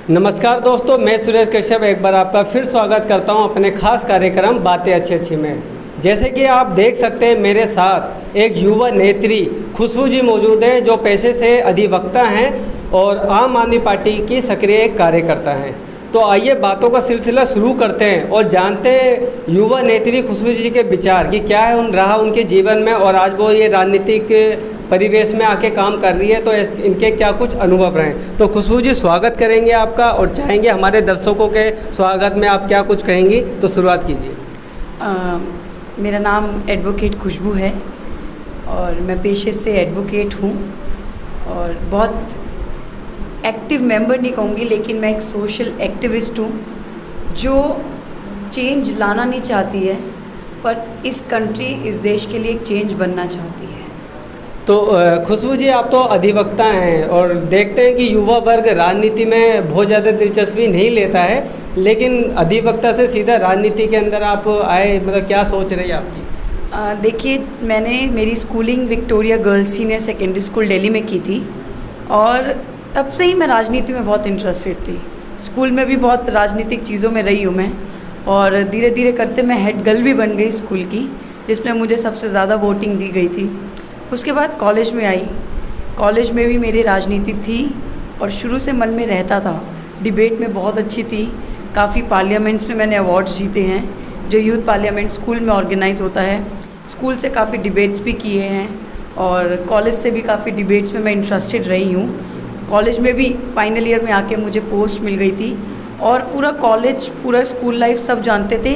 नमस्कार दोस्तों, मैं सुरेश कश्यप एक बार आपका फिर स्वागत करता हूं अपने खास कार्यक्रम बातें अच्छी अच्छी में। जैसे कि आप देख सकते हैं मेरे साथ एक युवा नेत्री खुशबू जी मौजूद है, जो पेशे से अधिवक्ता हैं और आम आदमी पार्टी की सक्रिय कार्यकर्ता हैं। तो आइए बातों का सिलसिला शुरू करते हैं और जानते हैं युवा नेत्री खुशबू जी के विचार कि क्या है रहा उनके जीवन में, और आज वो ये राजनीतिक परिवेश में आके काम कर रही है तो इनके क्या कुछ अनुभव रहे। तो खुशबू जी, स्वागत करेंगे आपका और चाहेंगे हमारे दर्शकों के स्वागत में आप क्या कुछ कहेंगी, तो शुरुआत कीजिए। मेरा नाम एडवोकेट खुशबू है और मैं पेशे से एडवोकेट हूँ और बहुत एक्टिव मेंबर नहीं कहूँगी, लेकिन मैं एक सोशल एक्टिविस्ट हूँ जो चेंज लाना नहीं चाहती है, पर इस कंट्री, इस देश के लिए एक चेंज बनना चाहती है। तो खुशबू जी, आप तो अधिवक्ता हैं और देखते हैं कि युवा वर्ग राजनीति में बहुत ज़्यादा दिलचस्पी नहीं लेता है, लेकिन अधिवक्ता से सीधा राजनीति के अंदर आप आए, मतलब क्या सोच रही है आपकी? देखिए, मैंने मेरी schooling Victoria girls senior secondary school Delhi में की थी और तब से ही मैं राजनीति में बहुत इंटरेस्टेड थी। स्कूल में भी बहुत राजनीतिक चीज़ों में रही हूँ मैं, और धीरे धीरे करते मैं हेड गर्ल भी बन गई स्कूल की, जिसमें मुझे सबसे ज़्यादा वोटिंग दी गई थी। उसके बाद कॉलेज में आई, कॉलेज में भी मेरी राजनीति थी और शुरू से मन में रहता था। डिबेट में बहुत अच्छी थी, काफ़ी पार्लियामेंट्स में मैंने अवार्ड्स जीते हैं, जो यूथ पार्लियामेंट स्कूल में ऑर्गेनाइज होता है। स्कूल से काफ़ी डिबेट्स भी किए हैं और कॉलेज से भी काफ़ी डिबेट्स में मैं इंटरेस्टेड रही हूँ। कॉलेज में भी फाइनल ईयर में आके मुझे पोस्ट मिल गई थी और पूरा कॉलेज, पूरा स्कूल लाइफ सब जानते थे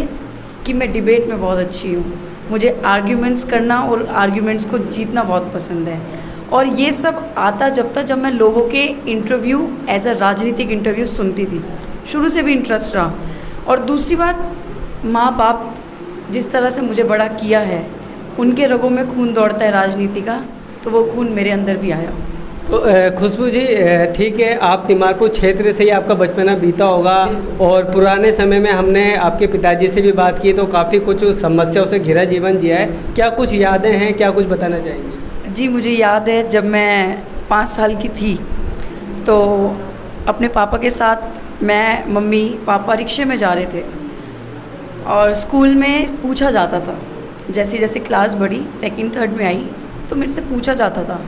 कि मैं डिबेट में बहुत अच्छी हूँ। मुझे आर्ग्यूमेंट्स करना और आर्ग्यूमेंट्स को जीतना बहुत पसंद है, और ये सब आता जब मैं लोगों के इंटरव्यू एज अ राजनीतिक इंटरव्यू सुनती थी। शुरू से भी इंटरेस्ट रहा। और दूसरी बात, माँ बाप जिस तरह से मुझे बड़ा किया है, उनके रगों में खून दौड़ता है राजनीति का, तो वो खून मेरे अंदर भी आया। तो खुशबू जी, ठीक है, आप तिमारपुर क्षेत्र से ही आपका बचपना बीता होगा और पुराने समय में हमने आपके पिताजी से भी बात की तो काफ़ी कुछ समस्याओं से घिरा जीवन जिया है। क्या कुछ यादें हैं, क्या कुछ बताना चाहेंगी? जी, मुझे याद है जब मैं 5 साल की थी तो अपने पापा के साथ मैं, मम्मी, पापा रिक्शे में जा रहे थे और स्कूल में पूछा जाता था, जैसे जैसे क्लास बढ़ी, सेकंड थर्ड में आई तो मेरे से पूछा जाता था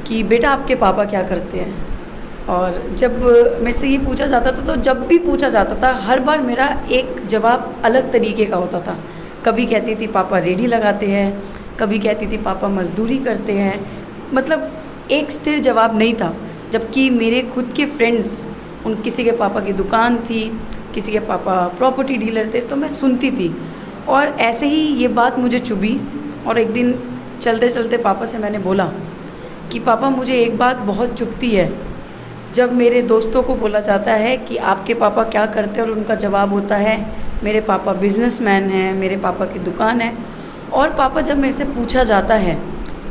कि बेटा आपके पापा क्या करते हैं। और जब मेरे से ये पूछा जाता था तो जब भी पूछा जाता था हर बार मेरा एक जवाब अलग तरीके का होता था। कभी कहती थी पापा रेडी लगाते हैं, कभी कहती थी पापा मजदूरी करते हैं, मतलब एक स्थिर जवाब नहीं था। जबकि मेरे खुद के फ्रेंड्स, उन किसी के पापा की दुकान थी, किसी के पापा प्रॉपर्टी डीलर थे, तो मैं सुनती थी और ऐसे ही ये बात मुझे चुभी। और एक दिन चलते चलते पापा से मैंने बोला कि पापा, मुझे एक बात बहुत चुभती है, जब मेरे दोस्तों को बोला जाता है कि आपके पापा क्या करते हैं और उनका जवाब होता है मेरे पापा बिजनेसमैन हैं, मेरे पापा की दुकान है। और पापा, जब मेरे से पूछा जाता है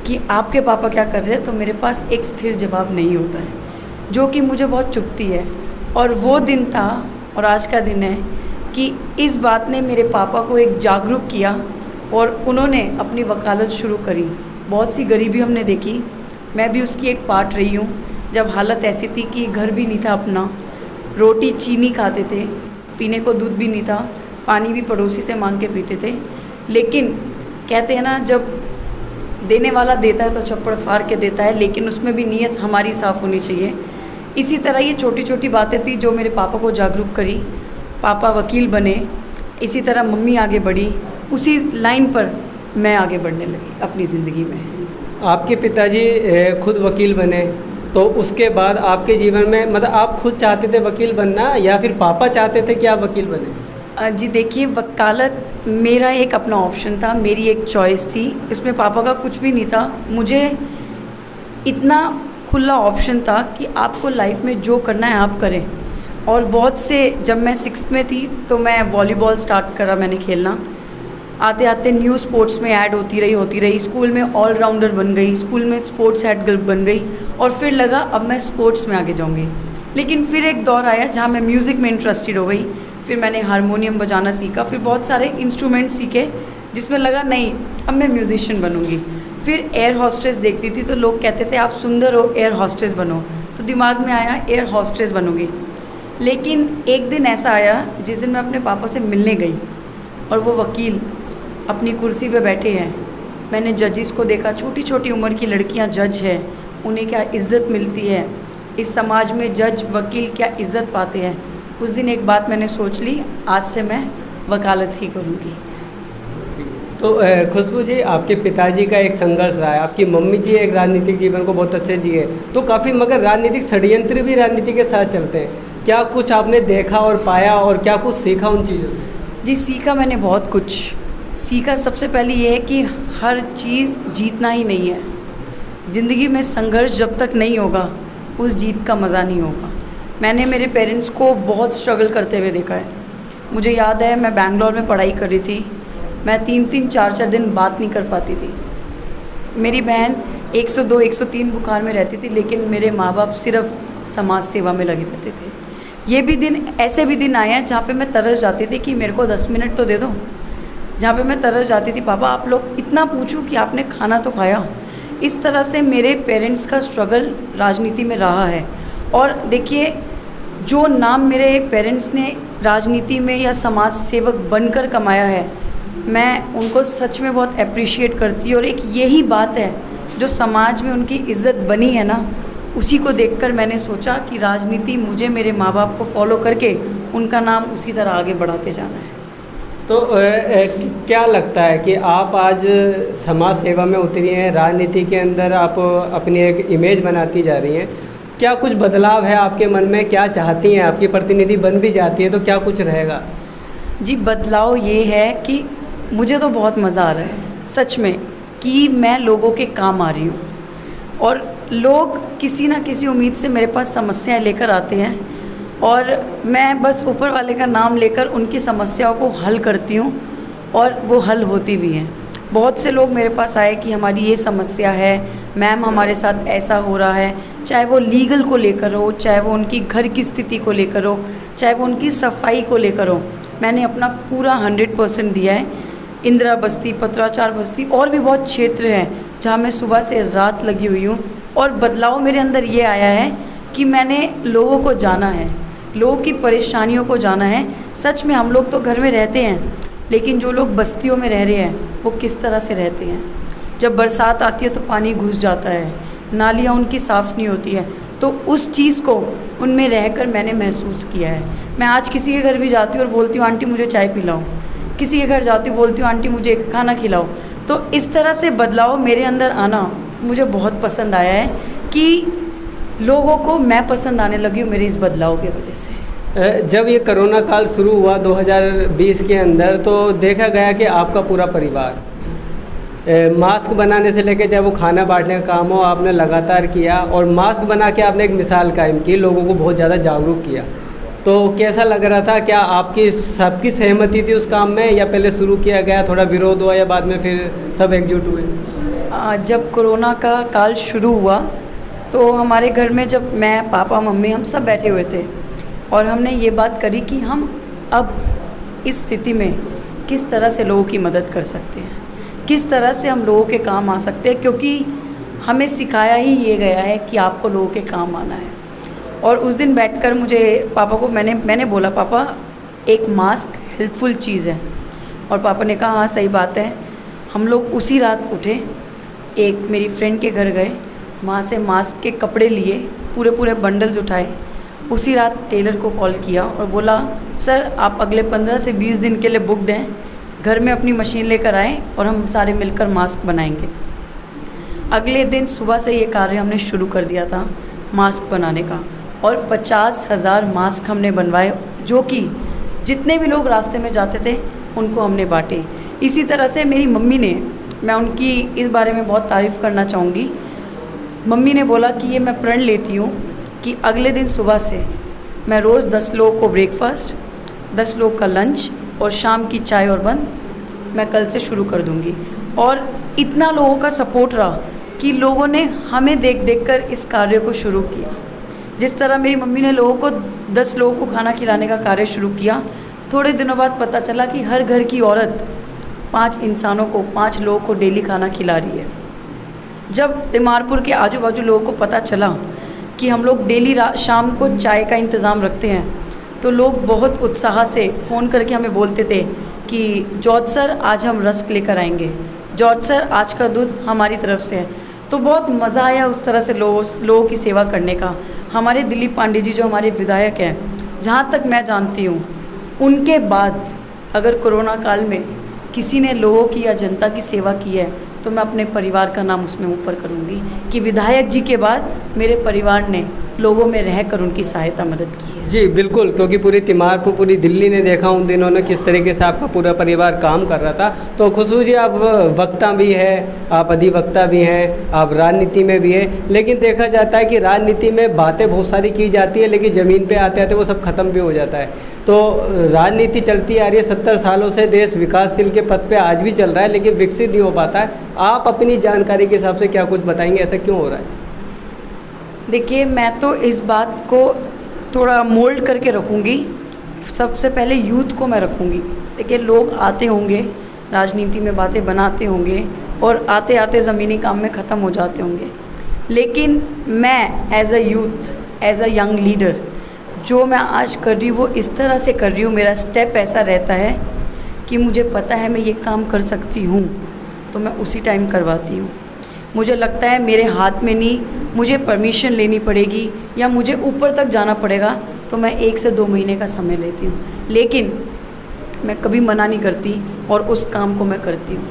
कि आपके पापा क्या कर रहे हैं, तो मेरे पास एक स्थिर जवाब नहीं होता है, जो कि मुझे बहुत चुभती है। और वो दिन था और आज का दिन है कि इस बात ने मेरे पापा को एक जागरूक किया और उन्होंने अपनी वकालत शुरू करी। बहुत सी गरीबी हमने देखी, मैं भी उसकी एक पार्ट रही हूँ। जब हालत ऐसी थी कि घर भी नहीं था अपना, रोटी चीनी खाते थे, पीने को दूध भी नहीं था, पानी भी पड़ोसी से मांग के पीते थे। लेकिन कहते हैं ना, जब देने वाला देता है तो छप्पड़ फाड़ के देता है, लेकिन उसमें भी नीयत हमारी साफ़ होनी चाहिए। इसी तरह ये छोटी छोटी बातें थी जो मेरे पापा को जागरूक करी। पापा वकील बने, इसी तरह मम्मी आगे बढ़ी, उसी लाइन पर मैं आगे बढ़ने लगी अपनी ज़िंदगी में। आपके पिताजी खुद वकील बने, तो उसके बाद आपके जीवन में, मतलब आप खुद चाहते थे वकील बनना या फिर पापा चाहते थे कि आप वकील बने? जी देखिए, वकालत मेरा एक अपना ऑप्शन था, मेरी एक चॉइस थी, इसमें पापा का कुछ भी नहीं था। मुझे इतना खुला ऑप्शन था कि आपको लाइफ में जो करना है आप करें। और बहुत से, जब मैं 6th में थी तो मैं वॉलीबॉल स्टार्ट करा मैंने खेलना। आते आते न्यू स्पोर्ट्स में ऐड होती रही, स्कूल में ऑलराउंडर बन गई, स्कूल में स्पोर्ट्स हेड गर्ल बन गई और फिर लगा अब मैं स्पोर्ट्स में आगे जाऊंगी। लेकिन फिर एक दौर आया जहाँ मैं म्यूज़िक में इंटरेस्टेड हो गई, फिर मैंने हारमोनियम बजाना सीखा, फिर बहुत सारे इंस्ट्रूमेंट सीखे, जिसमें लगा नहीं अब मैं म्यूज़िशियन बनूंगी। फिर एयर हॉस्टेस देखती थी तो लोग कहते थे आप सुंदर हो, एयर हॉस्टेस बनो, तो दिमाग में आया एयर हॉस्टेस बनूंगी। लेकिन एक दिन ऐसा आया जिस दिन मैं अपने पापा से मिलने गई और वो वकील अपनी कुर्सी पे बैठे हैं। मैंने जजेस को देखा, छोटी छोटी उम्र की लड़कियां जज है, उन्हें क्या इज़्ज़त मिलती है, इस समाज में जज वकील क्या इज़्ज़त पाते हैं। उस दिन एक बात मैंने सोच ली, आज से मैं वकालत ही करूँगी। तो खुशबू जी, आपके पिताजी का एक संघर्ष रहा है, आपकी मम्मी जी एक राजनीतिक जीवन को बहुत अच्छे जिए, तो काफ़ी मगर राजनीतिक षड्यंत्र भी राजनीति के साथ चलते हैं। क्या कुछ आपने देखा और पाया और क्या कुछ सीखा उन चीज़ों से? जी सीखा मैंने बहुत कुछ सीखा। सबसे पहले ये है कि हर चीज़ जीतना ही नहीं है। ज़िंदगी में संघर्ष जब तक नहीं होगा उस जीत का मज़ा नहीं होगा। मैंने मेरे पेरेंट्स को बहुत स्ट्रगल करते हुए देखा है। मुझे याद है मैं बैंगलोर में पढ़ाई कर रही थी, मैं 3-3 4-4 दिन बात नहीं कर पाती थी। मेरी बहन 102 103 बुखार में रहती थी, लेकिन मेरे माँ बाप सिर्फ समाज सेवा में लगे रहते थे। ये भी दिन, ऐसे भी दिन आए हैं जहाँ पे मैं तरस जाती थी कि मेरे को 10 मिनट तो दे दो, जहाँ पे मैं तरस जाती थी पापा आप लोग इतना पूछूं कि आपने खाना तो खाया। इस तरह से मेरे पेरेंट्स का स्ट्रगल राजनीति में रहा है। और देखिए, जो नाम मेरे पेरेंट्स ने राजनीति में या समाज सेवक बनकर कमाया है, मैं उनको सच में बहुत अप्रिशिएट करती हूँ। और एक यही बात है जो समाज में उनकी इज़्ज़त बनी है ना, उसी को देखकर मैंने सोचा कि राजनीति मुझे मेरे माँ बाप को फॉलो करके उनका नाम उसी तरह आगे बढ़ाते जाना है। तो क्या लगता है कि आप आज समाज सेवा में उतरी हैं, राजनीति के अंदर आप अपनी एक इमेज बनाती जा रही हैं, क्या कुछ बदलाव है आपके मन में? क्या चाहती हैं? आपकी प्रतिनिधि बन भी जाती है तो क्या कुछ रहेगा? जी बदलाव ये है कि मुझे तो बहुत मज़ा आ रहा है सच में कि मैं लोगों के काम आ रही हूँ। और लोग किसी ना किसी उम्मीद से मेरे पास समस्याएं लेकर आते हैं और मैं बस ऊपर वाले का नाम लेकर उनकी समस्याओं को हल करती हूँ और वो हल होती भी हैं। बहुत से लोग मेरे पास आए कि हमारी ये समस्या है मैम, हमारे साथ ऐसा हो रहा है, चाहे वो लीगल को लेकर हो, चाहे वो उनकी घर की स्थिति को लेकर हो, चाहे वो उनकी सफाई को लेकर हो। मैंने अपना पूरा 100% दिया है। इंदिरा बस्ती, पत्राचार बस्ती और भी बहुत क्षेत्र हैं जहाँ मैं सुबह से रात लगी हुई हूँ। और बदलाव मेरे अंदर ये आया है कि मैंने लोगों को जाना है, लोगों की परेशानियों को जाना है। सच में हम लोग तो घर में रहते हैं, लेकिन जो लोग बस्तियों में रह रहे हैं वो किस तरह से रहते हैं। जब बरसात आती है तो पानी घुस जाता है, नालियाँ उनकी साफ़ नहीं होती है। तो उस चीज़ को उनमें रहकर मैंने महसूस किया है। मैं आज किसी के घर भी जाती हूँ और बोलती हूँ आंटी मुझे चाय पिलाओ, किसी के घर जाती हूँ बोलती हूँ आंटी मुझे खाना खिलाओ। तो इस तरह से बदलाव मेरे अंदर आना मुझे बहुत पसंद आया है कि लोगों को मैं पसंद आने लगी हूँ मेरे इस बदलाव की वजह से। जब ये कोरोना काल शुरू हुआ 2020 के अंदर, तो देखा गया कि आपका पूरा परिवार मास्क बनाने से लेकर चाहे वो खाना बांटने का काम हो, आपने लगातार किया और मास्क बना के आपने एक मिसाल कायम की, लोगों को बहुत ज़्यादा जागरूक किया। तो कैसा लग रहा था? क्या आपकी सबकी सहमति थी उस काम में, या पहले शुरू किया गया, थोड़ा विरोध हुआ, या बाद में फिर सब एकजुट हुए? जब कोरोना का काल शुरू हुआ तो हमारे घर में, जब मैं, पापा, मम्मी, हम सब बैठे हुए थे और हमने ये बात करी कि हम अब इस स्थिति में किस तरह से लोगों की मदद कर सकते हैं, किस तरह से हम लोगों के काम आ सकते हैं, क्योंकि हमें सिखाया ही ये गया है कि आपको लोगों के काम आना है। और उस दिन बैठकर मुझे पापा को मैंने बोला पापा एक मास्क हेल्पफुल चीज़ है। और पापा ने कहा हाँ सही बात है। हम लोग उसी रात उठे, एक मेरी फ्रेंड के घर गए, वहाँ से मास्क के कपड़े लिए, पूरे बंडल्स उठाए। उसी रात टेलर को कॉल किया और बोला सर आप अगले 15 से 20 दिन के लिए बुकड हैं, घर में अपनी मशीन लेकर आएँ और हम सारे मिलकर मास्क बनाएंगे। अगले दिन सुबह से ये कार्य हमने शुरू कर दिया था मास्क बनाने का, और 50,000 मास्क हमने बनवाए, जो कि जितने भी लोग रास्ते में जाते थे उनको हमने बांटे। इसी तरह से मेरी मम्मी ने, मैं उनकी इस बारे में बहुत तारीफ़ करना चाहूँगी, मम्मी ने बोला कि ये मैं प्रण लेती हूँ कि अगले दिन सुबह से मैं रोज़ 10 लोगों को ब्रेकफास्ट, 10 लोगों का लंच और शाम की चाय और बंद मैं कल से शुरू कर दूँगी। और इतना लोगों का सपोर्ट रहा कि लोगों ने हमें देख कर इस कार्य को शुरू किया। जिस तरह मेरी मम्मी ने लोगों को 10 लोगों को खाना खिलाने का कार्य शुरू किया, थोड़े दिनों बाद पता चला कि हर घर की औरत 5 इंसानों को, 5 लोगों को डेली खाना खिला रही है। जब तिमारपुर के आजू बाजू लोगों को पता चला कि हम लोग डेली शाम को चाय का इंतज़ाम रखते हैं, तो लोग बहुत उत्साह से फ़ोन करके हमें बोलते थे कि जॉर्ज सर आज हम रस्क लेकर आएंगे, जॉर्ज सर आज का दूध हमारी तरफ से है। तो बहुत मज़ा आया उस तरह से लोगों की सेवा करने का। हमारे दिलीप पांडे जी जो हमारे विधायक हैं, जहाँ तक मैं जानती हूँ, उनके बाद अगर कोरोना काल में किसी ने लोगों की या जनता की सेवा की है तो मैं अपने परिवार का नाम उसमें ऊपर करूँगी कि विधायक जी के बाद मेरे परिवार ने लोगों में रहकर उनकी सहायता मदद की है। जी बिल्कुल, क्योंकि पूरी तिमारपुर, पूरी दिल्ली ने देखा उन दिनों ने किस तरीके से आपका पूरा परिवार काम कर रहा था। तो खुशबू जी, आप वक्ता भी है, आप अधिवक्ता भी हैं, आप राजनीति में भी हैं, लेकिन देखा जाता है कि राजनीति में बातें बहुत सारी की जाती है, लेकिन ज़मीन पे आते आते वो सब खत्म भी हो जाता है। तो राजनीति चलती आ रही है 70 सालों से, देश विकासशील के पथ पे आज भी चल रहा है, लेकिन विकसित नहीं हो पाता है। आप अपनी जानकारी के हिसाब से क्या कुछ बताएंगे, ऐसा क्यों हो रहा है? देखिए, मैं तो इस बात को थोड़ा मोल्ड करके रखूँगी। सबसे पहले यूथ को मैं रखूँगी। देखिए, लोग आते होंगे राजनीति में, बातें बनाते होंगे और आते आते ज़मीनी काम में ख़त्म हो जाते होंगे, लेकिन मैं as a youth, as a young leader, जो मैं आज कर रही हूँ वो इस तरह से कर रही हूँ। मेरा स्टेप ऐसा रहता है कि मुझे पता है मैं ये काम कर सकती हूँ, तो मैं उसी टाइम करवाती हूँ। मुझे लगता है मेरे हाथ में नहीं, मुझे परमिशन लेनी पड़ेगी या मुझे ऊपर तक जाना पड़ेगा, तो मैं 1 से 2 महीने का समय लेती हूँ, लेकिन मैं कभी मना नहीं करती और उस काम को मैं करती हूँ।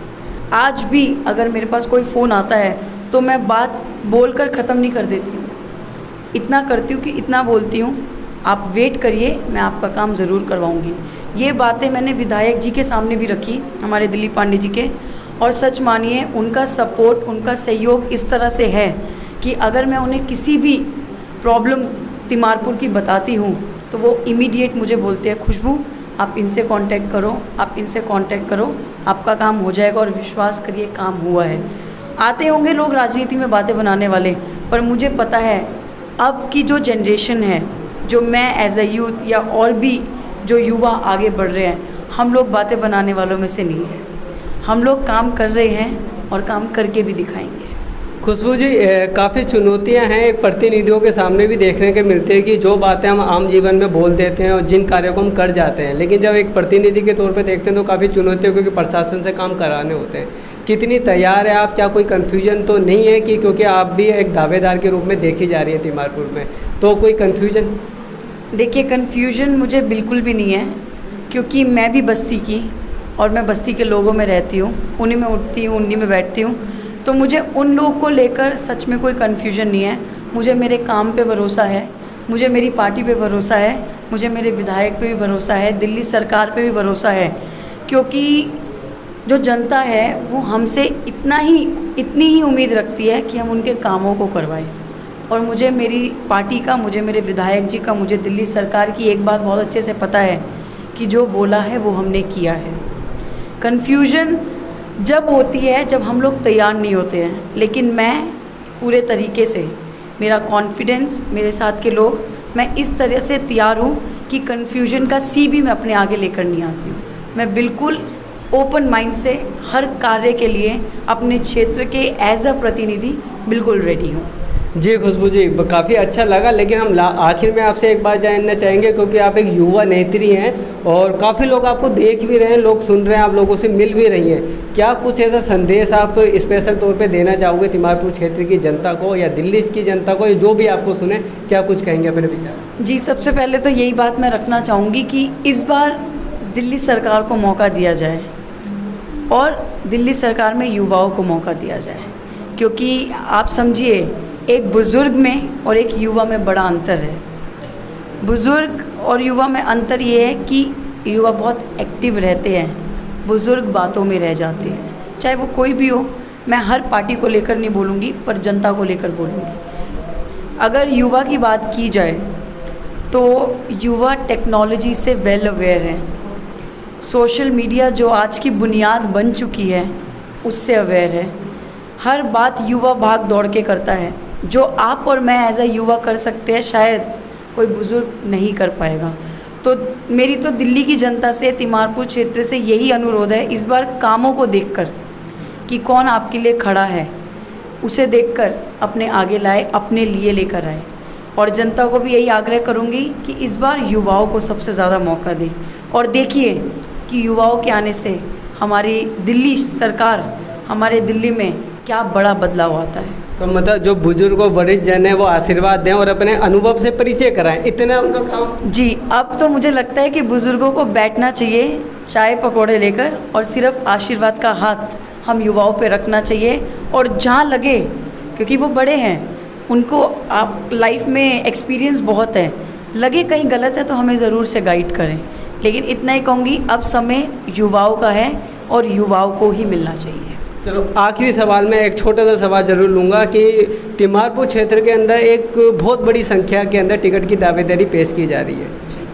आज भी अगर मेरे पास कोई फ़ोन आता है तो मैं बात बोलकर ख़त्म नहीं कर देती हूँ। इतना करती हूँ कि इतना बोलती हूँ, आप वेट करिए, मैं आपका काम ज़रूर करवाऊँगी। ये बातें मैंने विधायक जी के सामने भी रखी, हमारे दिलीप पांडे जी के, और सच मानिए उनका सपोर्ट, उनका सहयोग इस तरह से है कि अगर मैं उन्हें किसी भी प्रॉब्लम तिमारपुर की बताती हूँ तो वो इमीडिएट मुझे बोलते हैं, खुशबू आप इनसे कांटेक्ट करो, आप इनसे कांटेक्ट करो, आपका काम हो जाएगा, और विश्वास करिए काम हुआ है। आते होंगे लोग राजनीति में बातें बनाने वाले, पर मुझे पता है अब की जो जनरेशन है, जो मैं एज अ यूथ या और भी जो युवा आगे बढ़ रहे हैं, हम लोग बातें बनाने वालों में से नहीं हैं। हम लोग काम कर रहे हैं और काम करके भी दिखाएंगे। खुशबू जी, काफ़ी चुनौतियां हैं एक प्रतिनिधियों के सामने भी देखने के मिलते हैं कि जो बातें हम आम जीवन में बोल देते हैं और जिन कार्यों को हम कर जाते हैं, लेकिन जब एक प्रतिनिधि के तौर पे देखते हैं तो काफ़ी चुनौतियों, क्योंकि प्रशासन से काम कराने होते हैं। कितनी तैयार है आप? क्या कोई कन्फ्यूजन तो नहीं है कि क्योंकि आप भी एक दावेदार के रूप में देखी जा रही है तिमारपुर में, तो कोई कन्फ्यूजन? देखिए, कन्फ्यूजन मुझे बिल्कुल भी नहीं है, क्योंकि मैं भी बस्ती की और मैं बस्ती के लोगों में रहती हूँ, उन्हीं में उठती हूँ, उन्हीं में बैठती हूँ, तो मुझे उन लोगों को लेकर सच में कोई कन्फ्यूजन नहीं है। मुझे मेरे काम पे भरोसा है, मुझे मेरी पार्टी पे भरोसा है, मुझे मेरे विधायक पे भी भरोसा है, दिल्ली सरकार पे भी भरोसा है, क्योंकि जो जनता है वो हमसे इतनी ही उम्मीद रखती है कि हम उनके कामों को करवाएं। और मुझे मेरी पार्टी का, मुझे मेरे विधायक जी का, मुझे दिल्ली सरकार की एक बात बहुत अच्छे से पता है कि जो बोला है वो हमने किया है। कन्फ्यूजन जब होती है जब हम लोग तैयार नहीं होते हैं, लेकिन मैं पूरे तरीके से, मेरा कॉन्फिडेंस, मेरे साथ के लोग, मैं इस तरह से तैयार हूँ कि कन्फ्यूजन का सी भी मैं अपने आगे लेकर नहीं आती हूँ। मैं बिल्कुल ओपन माइंड से हर कार्य के लिए अपने क्षेत्र के एज अ प्रतिनिधि बिल्कुल रेडी हूँ। जी खुशबू जी, काफ़ी अच्छा लगा, लेकिन हम आखिर में आपसे एक बात जानना चाहेंगे, क्योंकि आप एक युवा नेत्री हैं और काफ़ी लोग आपको देख भी रहे हैं, लोग सुन रहे हैं, आप लोगों से मिल भी रही हैं। क्या कुछ ऐसा संदेश आप स्पेशल तौर पे देना चाहोगे तिमारपुर क्षेत्र की जनता को या दिल्ली की जनता को, या जो भी आपको सुने, क्या कुछ कहेंगे अपने विचार? जी, सबसे पहले तो यही बात मैं रखना चाहूँगी कि इस बार दिल्ली सरकार को मौका दिया जाए और दिल्ली सरकार में युवाओं को मौका दिया जाए, क्योंकि आप समझिए एक बुज़ुर्ग में और एक युवा में बड़ा अंतर है। बुज़ुर्ग और युवा में अंतर ये है कि युवा बहुत एक्टिव रहते हैं, बुज़ुर्ग बातों में रह जाते हैं। चाहे वो कोई भी हो, मैं हर पार्टी को लेकर नहीं बोलूँगी, पर जनता को लेकर बोलूँगी। अगर युवा की बात की जाए तो युवा टेक्नोलॉजी से वेल अवेयर है, सोशल मीडिया जो आज की बुनियाद बन चुकी है उससे अवेयर है। हर बात युवा भाग दौड़ के करता है, जो आप और मैं एज अ युवा कर सकते हैं शायद कोई बुज़ुर्ग नहीं कर पाएगा। तो मेरी तो दिल्ली की जनता से, तिमारपुर क्षेत्र से यही अनुरोध है, इस बार कामों को देखकर कि कौन आपके लिए खड़ा है, उसे देखकर अपने आगे लाए, अपने लिए लेकर आए। और जनता को भी यही आग्रह करूँगी कि इस बार युवाओं को सबसे ज़्यादा मौका दें। और देखिए कि युवाओं के आने से हमारी दिल्ली सरकार, हमारे दिल्ली में क्या बड़ा बदलाव आता है। तो मतलब जो बुजुर्ग और वरिष्ठ जन है वो आशीर्वाद दें और अपने अनुभव से परिचय कराएं, इतना उनका काम। जी, अब तो मुझे लगता है कि बुज़ुर्गों को बैठना चाहिए चाय पकौड़े लेकर और सिर्फ आशीर्वाद का हाथ हम युवाओं पे रखना चाहिए। और जहाँ लगे, क्योंकि वो बड़े हैं, उनको आप लाइफ में एक्सपीरियंस बहुत है, लगे कहीं गलत है तो हमें ज़रूर से गाइड करें। लेकिन इतना ही कहूँगी, अब समय युवाओं का है और युवाओं को ही मिलना चाहिए। चलो आखिरी सवाल में एक छोटा सा सवाल जरूर लूँगा कि तिमारपुर क्षेत्र के अंदर एक बहुत बड़ी संख्या के अंदर टिकट की दावेदारी पेश की जा रही है,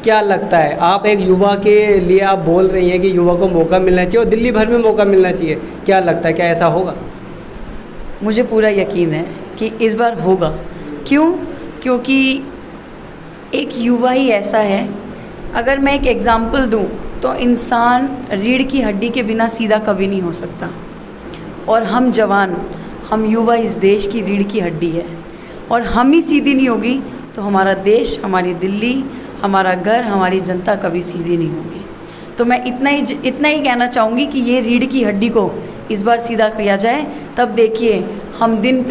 क्या लगता है, आप एक युवा के लिए आप बोल रही हैं कि युवा को मौका मिलना चाहिए और दिल्ली भर में मौका मिलना चाहिए, क्या लगता है, क्या ऐसा होगा? मुझे पूरा यकीन है कि इस बार होगा। क्यों? क्योंकि एक युवा ही ऐसा है, अगर मैं एक एग्ज़ाम्पल दूं तो इंसान रीढ़ की हड्डी के बिना सीधा कभी नहीं हो सकता। और हम जवान, हम युवा इस देश की रीढ़ की हड्डी है, और हम ही सीधी नहीं होगी तो हमारा देश, हमारी दिल्ली, हमारा घर, हमारी जनता कभी सीधी नहीं होगी। तो मैं इतना ही कहना चाहूँगी कि ये रीढ़ की हड्डी को इस बार सीधा किया जाए, तब देखिए हम दिन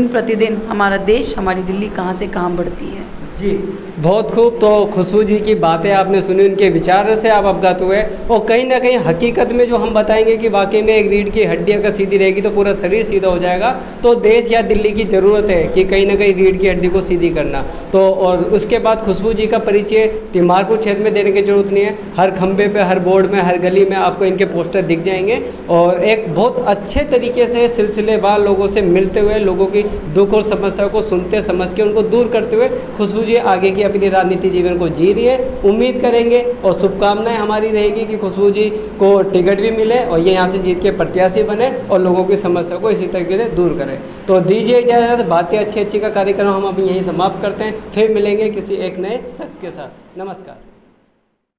प्रतिदिन हमारा देश, हमारी दिल्ली कहाँ से कहाँ बढ़ती है। जी बहुत खूब। तो खुशबू जी की बातें आपने सुनी, उनके विचार से आप अवगत हुए और कहीं ना कहीं हकीकत में जो हम बताएंगे कि वाकई में एक रीढ़ की हड्डी अगर सीधी रहेगी तो पूरा शरीर सीधा हो जाएगा। तो देश या दिल्ली की ज़रूरत है कि कहीं ना कहीं रीढ़ की हड्डी को सीधी करना। तो और उसके बाद खुशबू जी का परिचय तिमारपुर क्षेत्र में देने की ज़रूरत नहीं है, हर खंबे पर, हर बोर्ड में, हर गली में आपको इनके पोस्टर दिख जाएंगे और एक बहुत अच्छे तरीके से सिलसिलेवार लोगों से मिलते हुए, लोगों की दुख और समस्या को सुनते समझ के उनको दूर करते हुए खुशबू जी आगे की अपनी राजनीति जीवन को जी रही है। उम्मीद करेंगे और शुभकामनाएं हमारी रहेगी कि खुशबू जी को टिकट भी मिले और ये यहाँ से जीत के प्रत्याशी बने और लोगों की समस्या को इसी तरीके से दूर करें। तो दीजिए इजाज़त, बातें अच्छी अच्छी का कार्यक्रम हम अभी यहीं समाप्त करते हैं, फिर मिलेंगे किसी एक नए शख्स के साथ। नमस्कार।